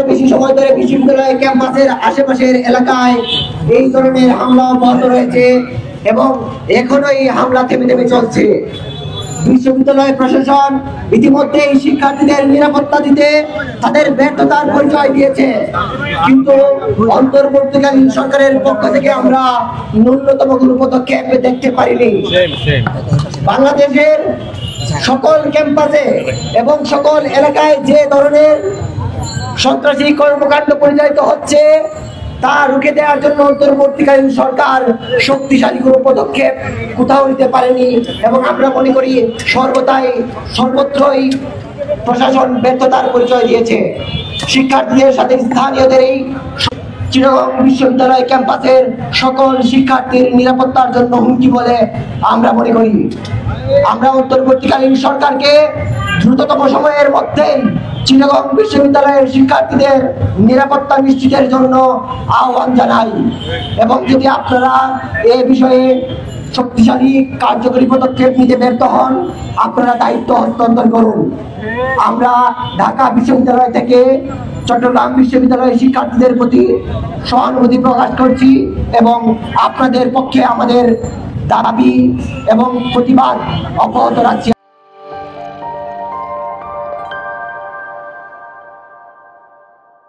বেশি সময় ধরে বিশ্ববিদ্যালয় ক্যাম্পাসের আশেপাশের এলাকায় এই ধরনের হামলা অব্যাহত রয়েছে এবং এখনো এই হামলা থেমে চলছে। বিশ্ববিদ্যালয় প্রশাসন ইতিমধ্যেই শিক্ষার্থীদের নিরাপত্তা দিতে তাদের ব্যর্থতার পরিচয় দিয়েছে, কিন্তু অন্তর্বর্তীকালীন সরকারের পক্ষ থেকে আমরা ন্যূনতম কোনো পদক্ষেপ দেখতে পারিনি। বাংলাদেশের সকল ক্যাম্পাসে এবং সকল এলাকায় যে ধরনের সন্ত্রাসী কর্মকাণ্ড পরিচালিত হচ্ছে তা রুখে দেওয়ার জন্য অন্তর্বর্তীকালীন সরকার শক্তিশালী কোনো পদক্ষেপ কোথাও নিতে পারেনি এবং আমরা মনে করি সর্বত্রই প্রশাসন ব্যর্থতার পরিচয় দিয়েছে। শিক্ষার্থীদের সাথে স্থানীয়দের এই চিটাগং বিশ্ববিদ্যালয় ক্যাম্পাসের সকল শিক্ষার্থীর নিরাপত্তার জন্য হুমকি বলে আমরা মনে করি। আমরা অন্তর্বর্তীকালীন সরকারকে দ্রুততম সময়ের মধ্যেই চিটাগং বিশ্ববিদ্যালয়ের শিক্ষার্থীদের নিরাপত্তা নিশ্চিতের জন্য আহ্বান জানাই এবং যদি আপনারা এ বিষয়ে শক্তিশালী কার্যকরী পদক্ষেপ নিতে ব্যর্থ হন, আপনারা দায়িত্ব হস্তান্তর করুন। আমরা ঢাকা বিশ্ববিদ্যালয় থেকে চট্টগ্রাম বিশ্ববিদ্যালয়ের শিক্ষার্থীদের প্রতি সহানুভূতি প্রকাশ করছি এবং আপনাদের পক্ষে আমাদের দাবি এবং প্রতিবাদ অব্যাহত রাখছি।